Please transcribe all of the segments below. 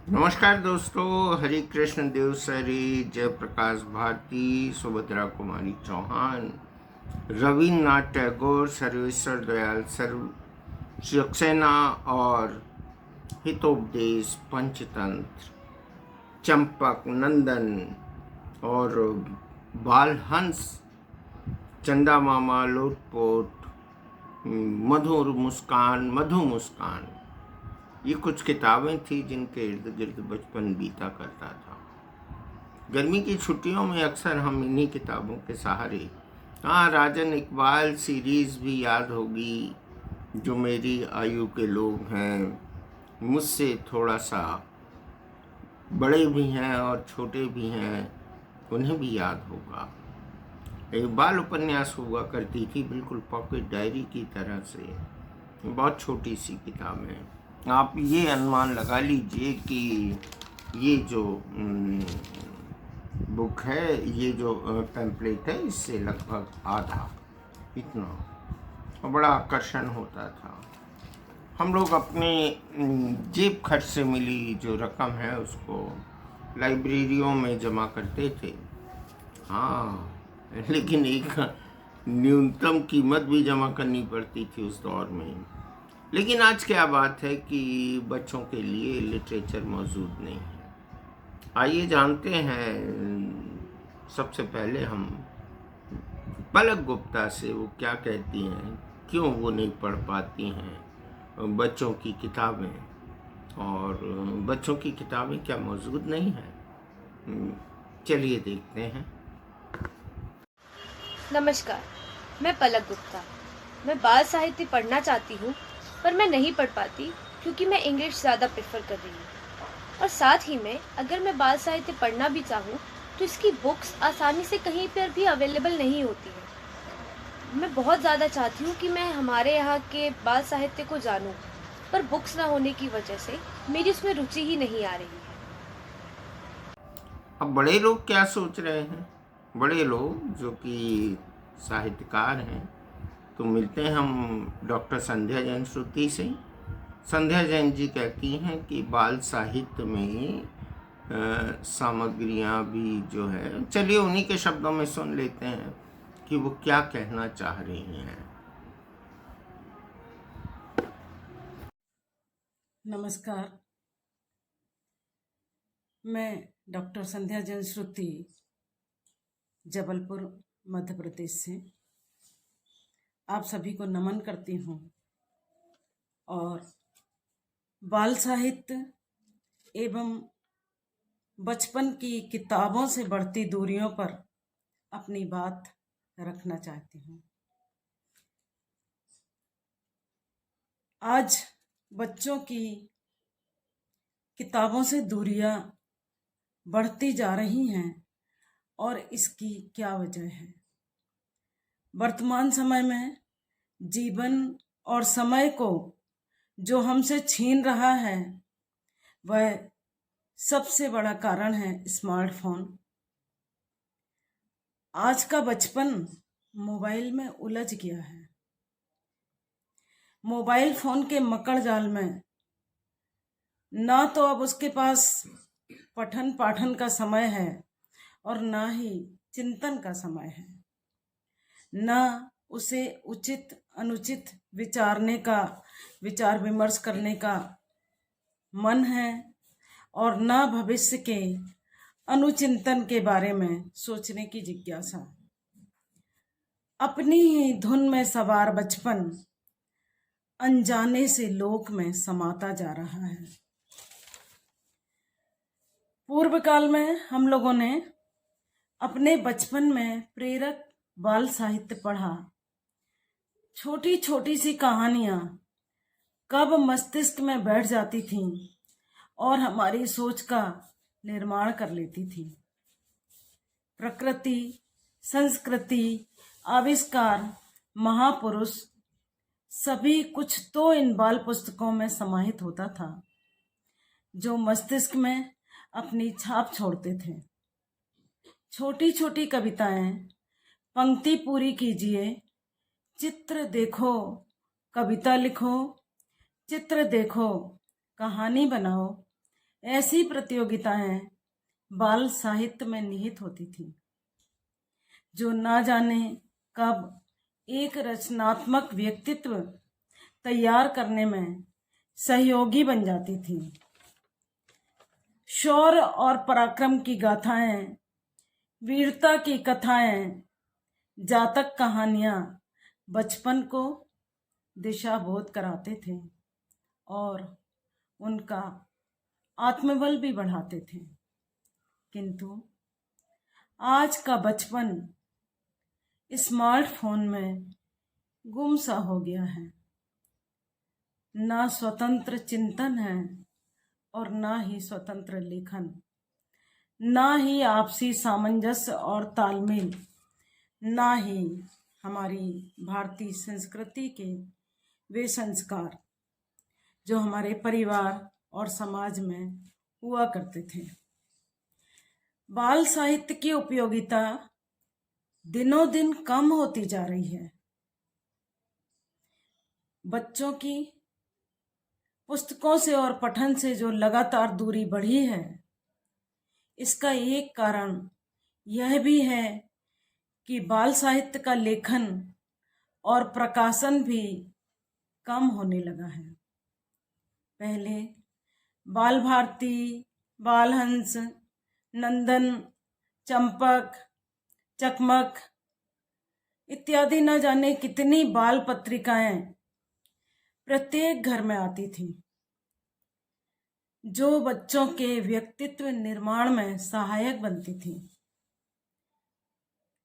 नमस्कार दोस्तों, हरे कृष्ण देव सरी, जयप्रकाश भारती, सुभद्रा कुमारी चौहान, रविन्द्रनाथ टैगोर, सर्वेश्वर दयाल सर्व, सक्सेना और हितोपदेश पंचतंत्र, चंपक नंदन और बालहंस, चंदा मामा, लोटपोट, मधुर मुस्कान, मधु मुस्कान, ये कुछ किताबें थी जिनके इर्द गिर्द बचपन बीता करता था। गर्मी की छुट्टियों में अक्सर हम इन्हीं किताबों के सहारे, हाँ, राजन इकबाल सीरीज़ भी याद होगी, जो मेरी आयु के लोग हैं, मुझसे थोड़ा सा बड़े भी हैं और छोटे भी हैं, उन्हें भी याद होगा। एक बाल उपन्यास हुआ करती थी, बिल्कुल पॉकेट डायरी की तरह से, बहुत छोटी सी किताबें। आप ये अनुमान लगा लीजिए कि ये जो बुक है, ये जो टेम्पलेट है, इससे लगभग आधा इतना, और बड़ा आकर्षण होता था। हम लोग अपने जेब खर्च से मिली जो रकम है उसको लाइब्रेरियों में जमा करते थे। हाँ, लेकिन एक न्यूनतम कीमत भी जमा करनी पड़ती थी उस दौर में। लेकिन आज क्या बात है कि बच्चों के लिए लिटरेचर मौजूद नहीं है। आइए जानते हैं सबसे पहले हम पलक गुप्ता से, वो क्या कहती हैं, क्यों वो नहीं पढ़ पाती हैं बच्चों की किताबें, और बच्चों की किताबें क्या मौजूद नहीं हैं। चलिए देखते हैं। नमस्कार, मैं पलक गुप्ता। मैं बाल साहित्य पढ़ना चाहती हूँ, पर मैं नहीं पढ़ पाती क्योंकि मैं इंग्लिश ज़्यादा प्रेफर कर रही हूँ। और साथ ही में अगर मैं बाल साहित्य पढ़ना भी चाहूँ तो इसकी बुक्स आसानी से कहीं पर भी अवेलेबल नहीं होती है। मैं बहुत ज़्यादा चाहती हूँ कि मैं हमारे यहाँ के बाल साहित्य को जानूँ, पर बुक्स ना होने की वजह से मेरी उसमें रुचि ही नहीं आ रही है। अब बड़े लोग क्या सोच रहे हैं? बड़े लोग जो कि साहित्यकार हैं, तो मिलते हैं हम डॉक्टर संध्या जैन श्रुति से। संध्या जैन जी कहती हैं कि बाल साहित्य में सामग्रियां भी जो है, चलिए उन्हीं के शब्दों में सुन लेते हैं कि वो क्या कहना चाह रही हैं। नमस्कार, मैं डॉक्टर संध्या जैन श्रुति, जबलपुर, मध्य प्रदेश से आप सभी को नमन करती हूँ और बाल साहित्य एवं बचपन की किताबों से बढ़ती दूरियों पर अपनी बात रखना चाहती हूँ। आज बच्चों की किताबों से दूरियां बढ़ती जा रही हैं और इसकी क्या वजह है? वर्तमान समय में जीवन और समय को जो हमसे छीन रहा है, वह सबसे बड़ा कारण है स्मार्टफोन। आज का बचपन मोबाइल में उलझ गया है। मोबाइल फोन के मकड़ जाल में ना तो अब उसके पास पठन पाठन का समय है और ना ही चिंतन का समय है। ना उसे उचित अनुचित विचारने का, विचार विमर्श करने का मन है, और ना भविष्य के अनुचिंतन के बारे में सोचने की जिज्ञासा। अपनी ही धुन में सवार बचपन अनजाने से लोक में समाता जा रहा है। पूर्व काल में हम लोगों ने अपने बचपन में प्रेरक बाल साहित्य पढ़ा। छोटी छोटी सी कहानियां कब मस्तिष्क में बैठ जाती थीं और हमारी सोच का निर्माण कर लेती थी। प्रकृति, संस्कृति, आविष्कार, महापुरुष, सभी कुछ तो इन बाल पुस्तकों में समाहित होता था, जो मस्तिष्क में अपनी छाप छोड़ते थे। छोटी छोटी कविताएं, पंक्ति पूरी कीजिए, चित्र देखो, कविता लिखो, चित्र देखो, कहानी बनाओ, ऐसी प्रतियोगिताएं बाल साहित्य में निहित होती थी, जो ना जाने कब एक रचनात्मक व्यक्तित्व तैयार करने में सहयोगी बन जाती थी। शौर्य और पराक्रम की गाथाएं, वीरता की कथाएं, जातक कहानियां बचपन को दिशाबोध कराते थे और उनका आत्मबल भी बढ़ाते थे। किंतु आज का बचपन स्मार्टफोन में गुम सा हो गया है। ना स्वतंत्र चिंतन है और ना ही स्वतंत्र लेखन, ना ही आपसी सामंजस्य और तालमेल, ना ही हमारी भारतीय संस्कृति के वे संस्कार जो हमारे परिवार और समाज में हुआ करते थे। बाल साहित्य की उपयोगिता दिनों दिन कम होती जा रही है। बच्चों की पुस्तकों से और पठन से जो लगातार दूरी बढ़ी है, इसका एक कारण यह भी है कि बाल साहित्य का लेखन और प्रकाशन भी कम होने लगा है। पहले बाल भारती, बाल हंस, नंदन, चंपक, चकमक इत्यादि न जाने कितनी बाल पत्रिकाएं प्रत्येक घर में आती थी, जो बच्चों के व्यक्तित्व निर्माण में सहायक बनती थी।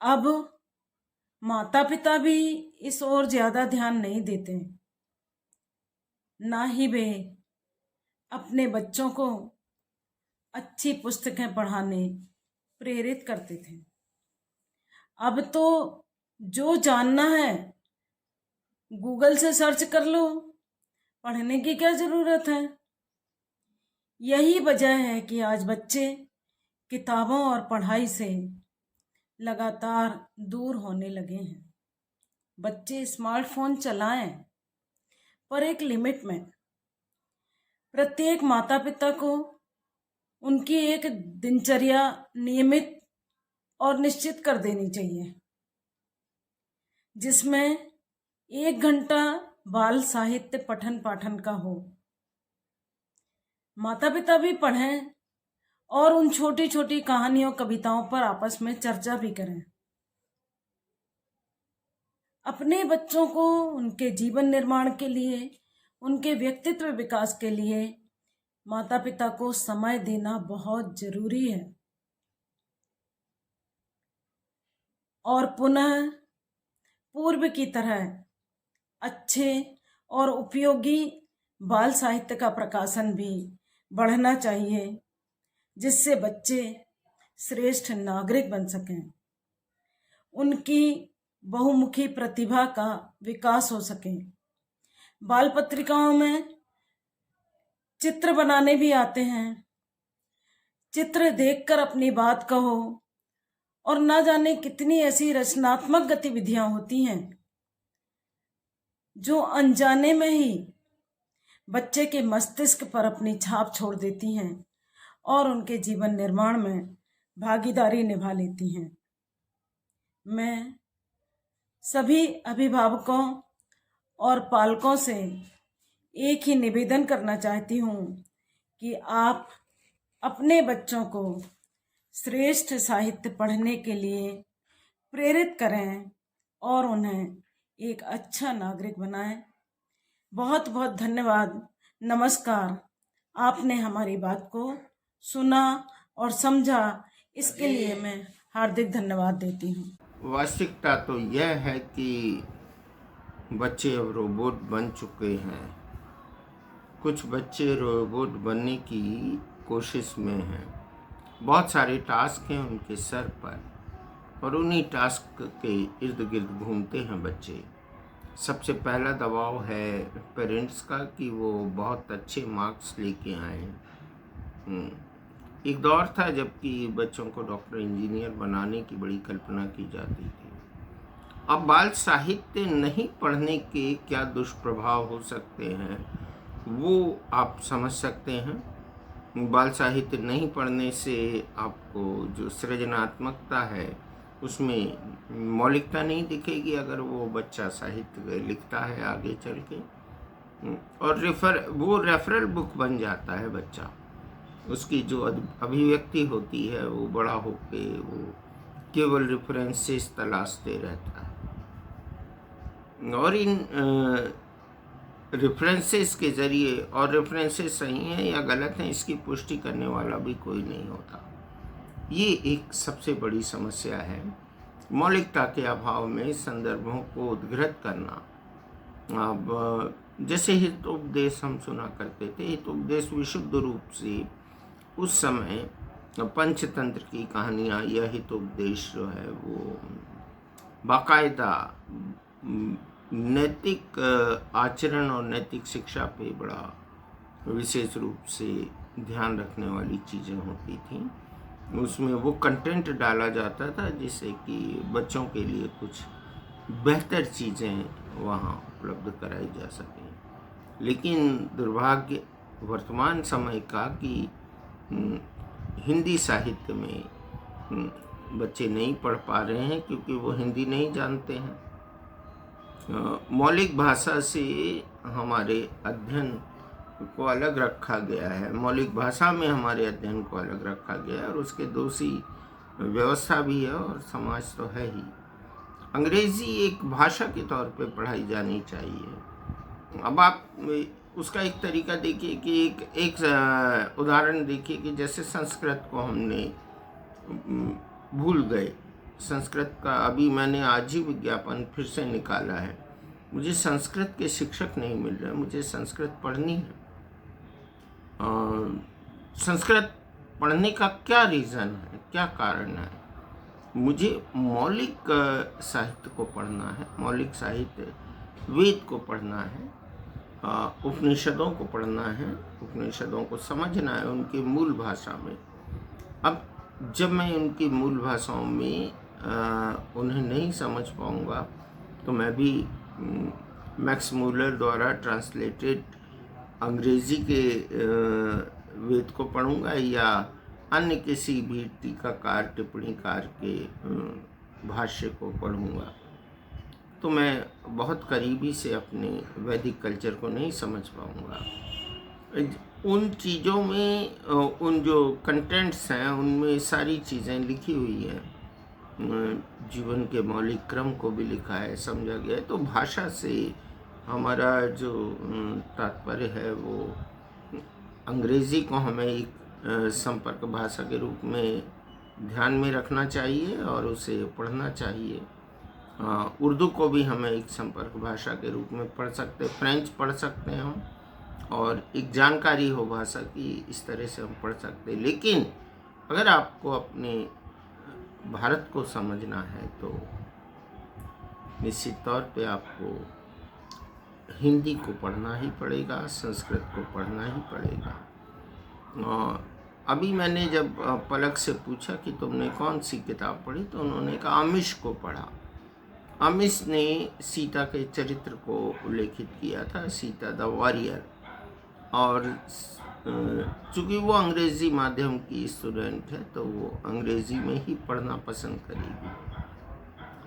अब माता पिता भी इस ओर ज्यादा ध्यान नहीं देते, ना ही वे अपने बच्चों को अच्छी पुस्तकें पढ़ाने प्रेरित करते थे। अब तो जो जानना है गूगल से सर्च कर लो, पढ़ने की क्या जरूरत है। यही वजह है कि आज बच्चे किताबों और पढ़ाई से लगातार दूर होने लगे हैं। बच्चे स्मार्टफोन चलाएं, पर एक लिमिट में। प्रत्येक माता पिता को उनकी एक दिनचर्या नियमित और निश्चित कर देनी चाहिए, जिसमें 1 घंटा बाल साहित्य पठन पाठन का हो। माता पिता भी पढ़ें और उन छोटी छोटी कहानियों कविताओं पर आपस में चर्चा भी करें। अपने बच्चों को उनके जीवन निर्माण के लिए, उनके व्यक्तित्व विकास के लिए माता पिता को समय देना बहुत जरूरी है। और पुनः पूर्व की तरह अच्छे और उपयोगी बाल साहित्य का प्रकाशन भी बढ़ना चाहिए, जिससे बच्चे श्रेष्ठ नागरिक बन सकें, उनकी बहुमुखी प्रतिभा का विकास हो सके। बाल पत्रिकाओं में चित्र बनाने भी आते हैं। चित्र देखकर अपनी बात कहो, और ना जाने कितनी ऐसी रचनात्मक गतिविधियां होती हैं जो अनजाने में ही बच्चे के मस्तिष्क पर अपनी छाप छोड़ देती हैं और उनके जीवन निर्माण में भागीदारी निभा लेती हैं। मैं सभी अभिभावकों और पालकों से एक ही निवेदन करना चाहती हूँ कि आप अपने बच्चों को श्रेष्ठ साहित्य पढ़ने के लिए प्रेरित करें और उन्हें एक अच्छा नागरिक बनाएं। बहुत बहुत धन्यवाद। नमस्कार। आपने हमारी बात को सुना और समझा, इसके लिए मैं हार्दिक धन्यवाद देती हूँ। वास्तविकता तो यह है कि बच्चे अब रोबोट बन चुके हैं। कुछ बच्चे रोबोट बनने की कोशिश में हैं। बहुत सारे टास्क हैं उनके सर पर और उन्हीं टास्क के इर्द गिर्द घूमते हैं बच्चे। सबसे पहला दबाव है पेरेंट्स का कि वो बहुत अच्छे मार्क्स लेके आए। एक दौर था जबकि बच्चों को डॉक्टर इंजीनियर बनाने की बड़ी कल्पना की जाती थी। अब बाल साहित्य नहीं पढ़ने के क्या दुष्प्रभाव हो सकते हैं वो आप समझ सकते हैं। बाल साहित्य नहीं पढ़ने से आपको जो सृजनात्मकता है उसमें मौलिकता नहीं दिखेगी। अगर वो बच्चा साहित्य लिखता है आगे चल के, और वो रेफरल बुक बन जाता है बच्चा, उसकी जो अभिव्यक्ति होती है वो बड़ा होके वो केवल रेफरेंसेस तलाशते रहता है। और इन रेफरेंसेस के ज़रिए, और रेफरेंसेस सही हैं या गलत हैं इसकी पुष्टि करने वाला भी कोई नहीं होता। ये एक सबसे बड़ी समस्या है। मौलिकता के अभाव में संदर्भों को उद्धृत करना। अब जैसे हितोपदेश हम सुना करते थे, हितोपदेश विशुद्ध रूप से उस समय पंचतंत्र की कहानियाँ या हितोपदेश जो है वो बाकायदा नैतिक आचरण और नैतिक शिक्षा पे बड़ा विशेष रूप से ध्यान रखने वाली चीज़ें होती थी। उसमें वो कंटेंट डाला जाता था जिससे कि बच्चों के लिए कुछ बेहतर चीज़ें वहाँ उपलब्ध कराई जा सकें। लेकिन दुर्भाग्य वर्तमान समय का कि हिंदी साहित्य में बच्चे नहीं पढ़ पा रहे हैं क्योंकि वो हिंदी नहीं जानते हैं। मौलिक भाषा से हमारे अध्ययन को अलग रखा गया है, मौलिक भाषा में हमारे अध्ययन को अलग रखा गया है, और उसके दोषी व्यवस्था भी है और समाज तो है ही। अंग्रेज़ी एक भाषा के तौर पे पढ़ाई जानी चाहिए। अब आप उसका एक तरीका देखिए कि एक उदाहरण देखिए कि जैसे संस्कृत को हमने भूल गए। संस्कृत का अभी मैंने आज ही विज्ञापन फिर से निकाला है। मुझे संस्कृत के शिक्षक नहीं मिल रहे, मुझे संस्कृत पढ़नी है। संस्कृत पढ़ने का क्या रीज़न है, क्या कारण है? मुझे मौलिक साहित्य को पढ़ना है, मौलिक साहित्य वेद को पढ़ना है, उपनिषदों को पढ़ना है, उपनिषदों को समझना है उनकी मूल भाषा में। अब जब मैं उनकी मूल भाषाओं में उन्हें नहीं समझ पाऊँगा तो मैं भी मैक्स मूलर द्वारा ट्रांसलेटेड अंग्रेज़ी के वेद को पढ़ूँगा या अन्य किसी भी टीकाकार टिप्पणीकार के भाष्य को पढ़ूँगा, तो मैं बहुत करीबी से अपने वैदिक कल्चर को नहीं समझ पाऊँगा। उन चीज़ों में उन जो कंटेंट्स हैं उनमें सारी चीज़ें लिखी हुई हैं, जीवन के मौलिक क्रम को भी लिखा है, समझा गया है। तो भाषा से हमारा जो तात्पर्य है वो अंग्रेज़ी को हमें एक संपर्क भाषा के रूप में ध्यान में रखना चाहिए और उसे पढ़ना चाहिए। उर्दू को भी हमें एक संपर्क भाषा के रूप में पढ़ सकते, फ्रेंच पढ़ सकते हैं हम, और एक जानकारी हो भाषा की, इस तरह से हम पढ़ सकते। लेकिन अगर आपको अपने भारत को समझना है तो निश्चित तौर पे आपको हिंदी को पढ़ना ही पड़ेगा, संस्कृत को पढ़ना ही पड़ेगा। अभी मैंने जब पलक से पूछा कि तुमने कौन सी किताब पढ़ी, तो उन्होंने कहा आमिश को पढ़ा। आमिश ने सीता के चरित्र को उल्लेखित किया था, सीता द वॉरियर, और चूँकि वो अंग्रेज़ी माध्यम की स्टूडेंट है तो वो अंग्रेज़ी में ही पढ़ना पसंद करेगी।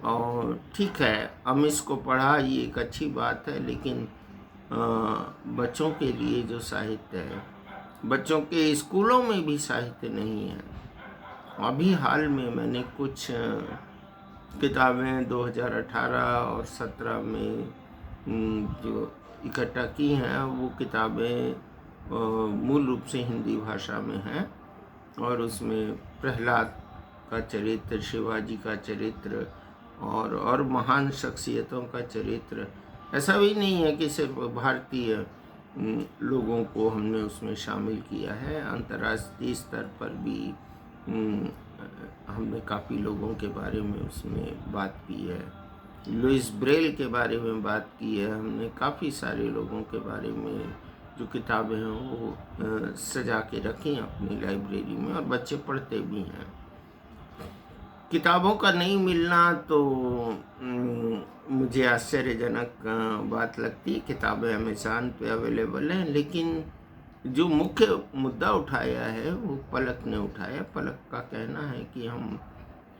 और ठीक है, आमिश को पढ़ा, ये एक अच्छी बात है, लेकिन बच्चों के लिए जो साहित्य है, बच्चों के स्कूलों में भी साहित्य नहीं है। अभी हाल में मैंने कुछ किताबें 2018 और 17 में जो इकट्ठा की हैं, वो किताबें मूल रूप से हिंदी भाषा में हैं, और उसमें प्रहलाद का चरित्र, शिवाजी का चरित्र और महान शख्सियतों का चरित्र, ऐसा भी नहीं है कि सिर्फ भारतीय लोगों को हमने उसमें शामिल किया है, अंतर्राष्ट्रीय स्तर पर भी हमने काफ़ी लोगों के बारे में उसमें बात की है। लुइस ब्रेल के बारे में बात की है हमने, काफ़ी सारे लोगों के बारे में जो किताबें हैं वो सजा के रखी हैं अपनी लाइब्रेरी में, और बच्चे पढ़ते भी हैं। किताबों का नहीं मिलना तो मुझे आश्चर्यजनक बात लगती है। किताबें अमेज़न पे अवेलेबल हैं, लेकिन जो मुख्य मुद्दा उठाया है वो पलक ने उठाया। पलक का कहना है कि हम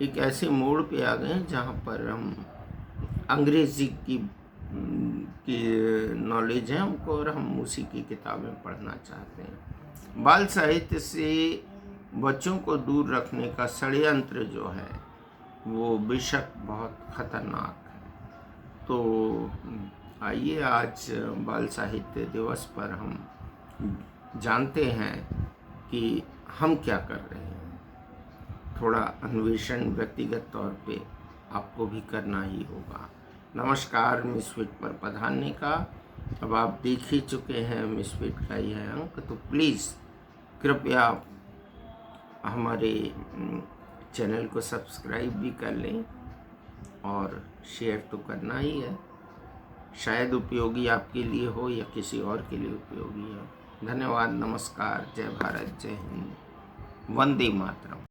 एक ऐसे मोड़ पे आ गए जहाँ पर हम अंग्रेजी की नॉलेज है हमको और हम उसी की किताबें पढ़ना चाहते हैं। बाल साहित्य से बच्चों को दूर रखने का षड्यंत्र जो है वो बेशक बहुत खतरनाक है। तो आइए आज बाल साहित्य दिवस पर हम जानते हैं कि हम क्या कर रहे हैं। थोड़ा अन्वेषण व्यक्तिगत तौर पे आपको भी करना ही होगा। नमस्कार मिसफिट पर पधारने का। अब आप देख ही चुके हैं मिसफिट का यह अंक, तो प्लीज़ कृपया हमारे चैनल को सब्सक्राइब भी कर लें और शेयर तो करना ही है। शायद उपयोगी आपके लिए हो या किसी और के लिए उपयोगी हो। धन्यवाद, नमस्कार, जय भारत, जय हिंद, वंदे मातरम।